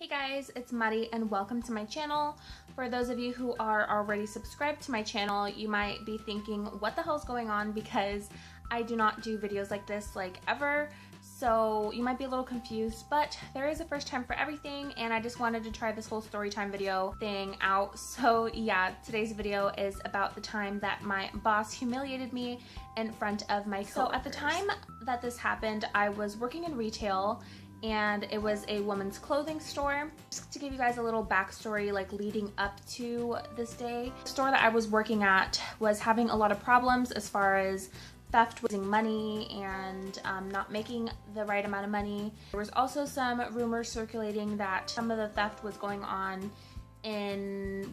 Hey guys, it's Maddie and welcome to my channel. For those of you who are already subscribed to my channel, you might be thinking, what the hell's going on? Because I do not do videos like this ever. So you might be a little confused, but there is a first time for everything and I just wanted to try this whole story time video thing out. So yeah, today's video is about the time that my boss humiliated me in front of my coworkers. So at the time that this happened, I was working in retail and it was a women's clothing store. Just to give you guys a little backstory leading up to this day, the store that I was working at was having a lot of problems as far as theft, losing money, and not making the right amount of money. There was also some rumors circulating that some of the theft was going on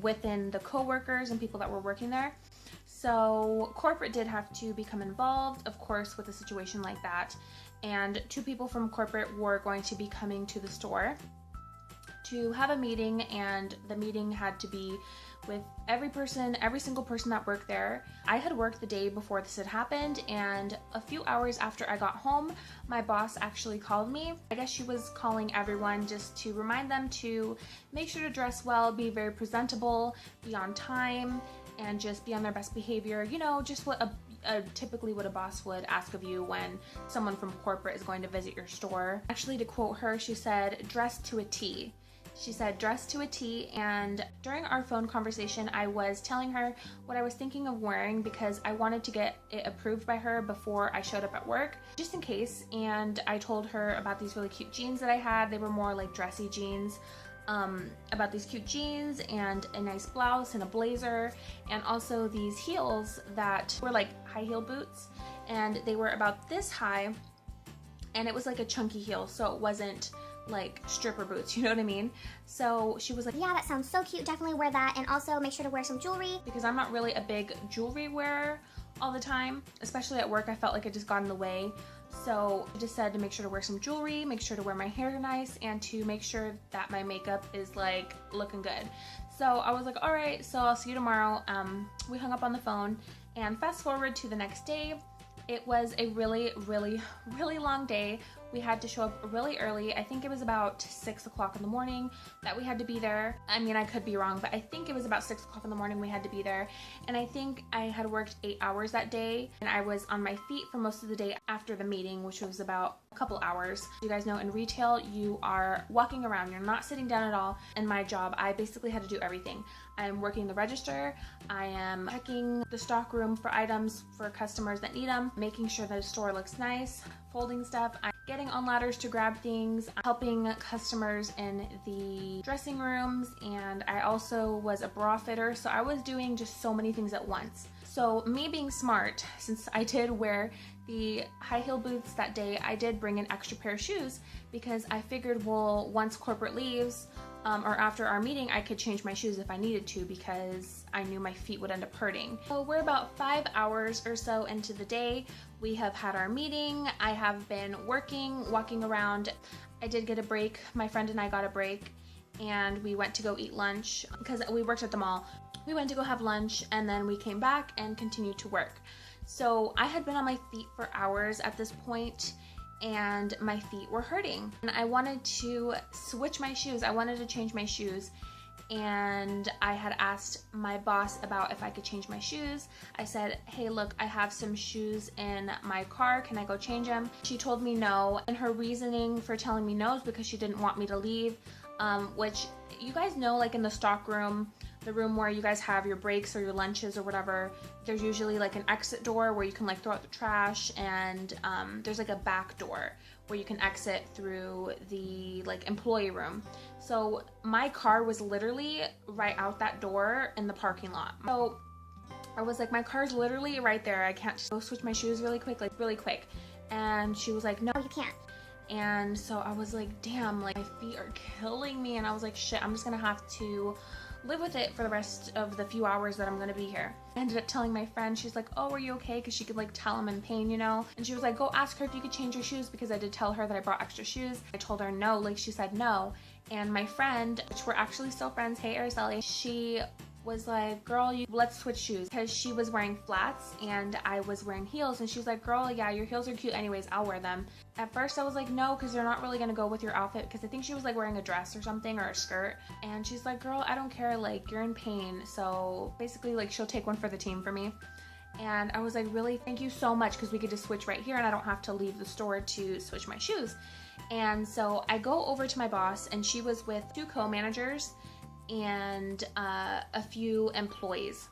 within the co-workers and people that were working there. So corporate did have to become involved, of course, with a situation like that. And two people from corporate were going to be coming to the store to have a meeting, and the meeting had to be with every single person that worked there. I had worked the day before this had happened, and a few hours after I got home, my boss actually called me. I guess she was calling everyone just to remind them to make sure to dress well, be very presentable, be on time, and just be on their best behavior. You know, just what typically what a boss would ask of you when someone from corporate is going to visit your store. Actually, to quote her, she said, "Dress to a T." She said, "Dress to a T," and during our phone conversation, I was telling her what I was thinking of wearing because I wanted to get it approved by her before I showed up at work, just in case. And I told her about these really cute jeans that I had. They were more like dressy jeans. About these cute jeans and a nice blouse and a blazer, and also these heels that were like high heel boots, and they were about this high, and it was like a chunky heel, so it wasn't like stripper boots, you know what I mean? So she was like, "Yeah, that sounds so cute, definitely wear that, and also make sure to wear some jewelry," because I'm not really a big jewelry wearer all the time, especially at work. I felt like it just got in the way. So I just said to make sure to wear some jewelry, make sure to wear my hair nice, and to make sure that my makeup is like looking good. So I was like, all right, so I'll see you tomorrow. We hung up on the phone, and fast forward to the next day. It was a really long day. We had to show up really early. I think it was about 6 o'clock in the morning that we had to be there. I mean, I could be wrong, but I think it was about 6 o'clock in the morning we had to be there. And I think I had worked 8 hours that day, and I was on my feet for most of the day after the meeting, which was about a couple hours. You guys know in retail, you are walking around, you're not sitting down at all. In my job, I basically had to do everything. I am working the register, I am checking the stock room for items for customers that need them, making sure the store looks nice, folding stuff, I'm getting on ladders to grab things, helping customers in the dressing rooms, and I also was a bra fitter, so I was doing just so many things at once. So me being smart, since I did wear the high heel boots that day, I did bring an extra pair of shoes because I figured, well, once corporate leaves, or after our meeting, I could change my shoes if I needed to because I knew my feet would end up hurting. So we're about 5 hours or so into the day. We have had our meeting. I have been walking around. I did get a break. My friend and I got a break, and we went to go eat lunch because we worked at the mall. We went to go have lunch, and then we came back and continued to work. So I had been on my feet for hours at this point, and my feet were hurting. And I wanted to switch my shoes. I wanted to change my shoes. And I had asked my boss about if I could change my shoes. I said, "Hey, look, I have some shoes in my car. Can I go change them?" She told me no. And her reasoning for telling me no is because she didn't want me to leave, which you guys know, like in the stock room, the room where you guys have your breaks or your lunches or whatever, there's usually like an exit door where you can like throw out the trash, and there's like a back door where you can exit through the like employee room. So my car was literally right out that door in the parking lot. So I was like, my car's literally right there. I can't just go switch my shoes really quick. And she was like, "No, you can't." And so I was like, damn, like my feet are killing me. And I was like, shit, I'm just gonna have to live with it for the rest of the few hours that I'm gonna be here. I ended up telling my friend, she's like, "Oh, are you okay?" Because she could like tell I'm in pain, you know? And she was like, "Go ask her if you could change your shoes," because I did tell her that I brought extra shoes. I told her no, like she said no. And my friend, which we're actually still friends, hey Araceli, she was like, girl, let's switch shoes, because she was wearing flats and I was wearing heels, and she was like, girl, yeah, your heels are cute anyways, I'll wear them. At first I was like, no, because they're not really gonna go with your outfit, because I think she was like wearing a dress or something, or a skirt, and she's like, girl, I don't care, like, you're in pain. So basically, like, she'll take one for the team for me. And I was like, really? Thank you so much, because we could just switch right here and I don't have to leave the store to switch my shoes. And so I go over to my boss, and she was with 2 co-managers and a few employees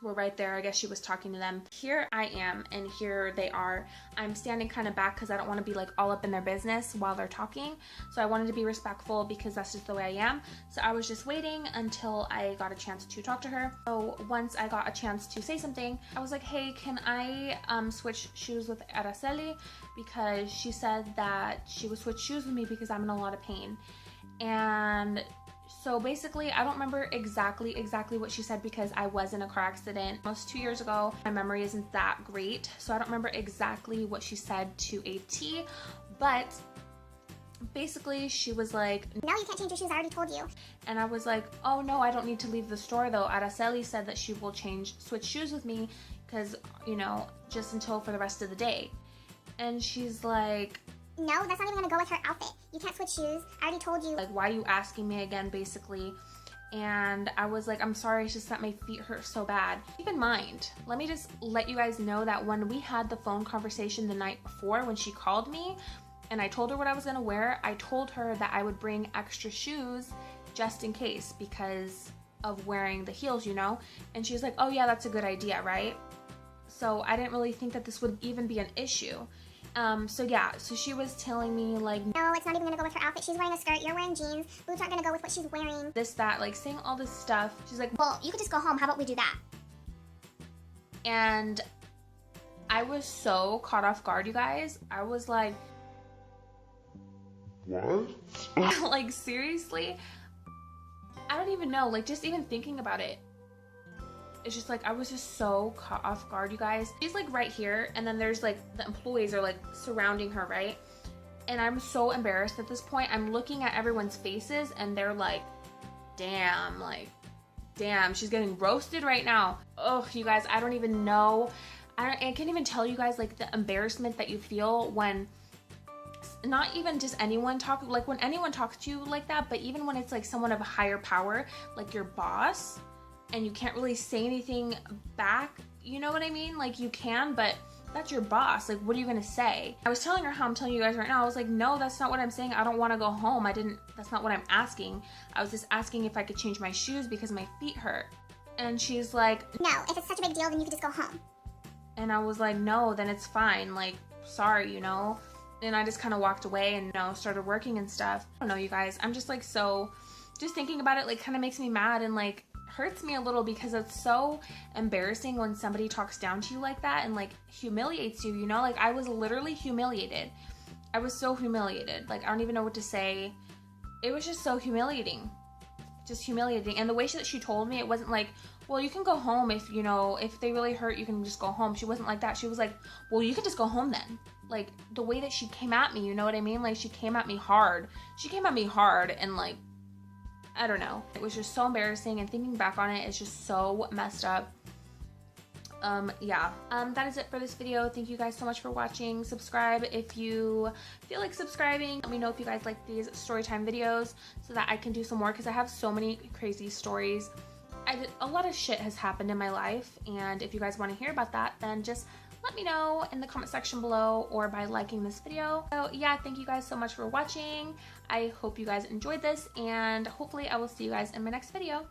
were right there. I guess she was talking to them. Here I am, and here they are. I'm standing kind of back because I don't want to be like all up in their business while they're talking. So I wanted to be respectful because that's just the way I am. So I was just waiting until I got a chance to talk to her. So once I got a chance to say something, I was like, hey, can I switch shoes with Araceli? Because she said that she would switch shoes with me because I'm in a lot of pain. And so basically, I don't remember exactly what she said, because I was in a car accident almost 2 years ago. My memory isn't that great, so I don't remember exactly what she said to AT, but basically she was like, no, you can't change your shoes, I already told you. And I was like, oh no, I don't need to leave the store though. Araceli said that she will switch shoes with me, because, you know, just until for the rest of the day. And she's like, no, that's not even gonna go with her outfit. You can't switch shoes. I already told you. Like, why are you asking me again, basically? And I was like, I'm sorry, it's just that my feet hurt so bad. Keep in mind, let me just let you guys know that when we had the phone conversation the night before, when she called me and I told her what I was gonna wear, I told her that I would bring extra shoes just in case, because of wearing the heels, you know? And she was like, oh yeah, that's a good idea, right? So I didn't really think that this would even be an issue. So yeah, so she was telling me like, no, it's not even gonna go with her outfit. She's wearing a skirt, you're wearing jeans, boots aren't gonna go with what she's wearing. This, that, like saying all this stuff. She's like, well, you could just go home. How about we do that? And I was so caught off guard, you guys. I was like, what? like, seriously? I don't even know, like, just even thinking about it, it's just like, I was just so caught off guard, you guys. She's like right here, and then there's like the employees are like surrounding her, right? And I'm so embarrassed at this point. I'm looking at everyone's faces and they're like, damn, she's getting roasted right now. Oh, you guys, I don't even know. I can't even tell you guys like the embarrassment that you feel when not even just anyone like when anyone talks to you like that, but even when it's like someone of a higher power, like your boss, and you can't really say anything back, you know what I mean? Like, you can, but that's your boss. Like, what are you gonna say? I was telling her how I'm telling you guys right now. I was like, no, that's not what I'm saying. I don't want to go home. That's not what I'm asking. I was just asking if I could change my shoes because my feet hurt. And she's like, no, if it's such a big deal, then you could just go home. And I was like, no, then it's fine. Like, sorry, you know? And I just kind of walked away and, you know, started working and stuff. I don't know, you guys. I'm just like, so, just thinking about it, like, kind of makes me mad and, like, hurts me a little, because it's so embarrassing when somebody talks down to you like that and like humiliates you, you know? Like, I was literally humiliated. I was so humiliated. Like, I don't even know what to say. It was just so humiliating. Just humiliating. And the way that she told me, it wasn't like, well, you can go home if, you know, if they really hurt, you can just go home. She wasn't like that. She was like, well, you can just go home then. Like, the way that she came at me, you know what I mean? Like, she came at me hard. She came at me hard, and like, I don't know. It was just so embarrassing, and thinking back on it, it's just so messed up. Yeah. That is it for this video. Thank you guys so much for watching. Subscribe if you feel like subscribing. Let me know if you guys like these storytime videos so that I can do some more, because I have so many crazy stories. A lot of shit has happened in my life, and if you guys want to hear about that, then just let me know in the comment section below or by liking this video. So yeah, thank you guys so much for watching. I hope you guys enjoyed this, and hopefully I will see you guys in my next video.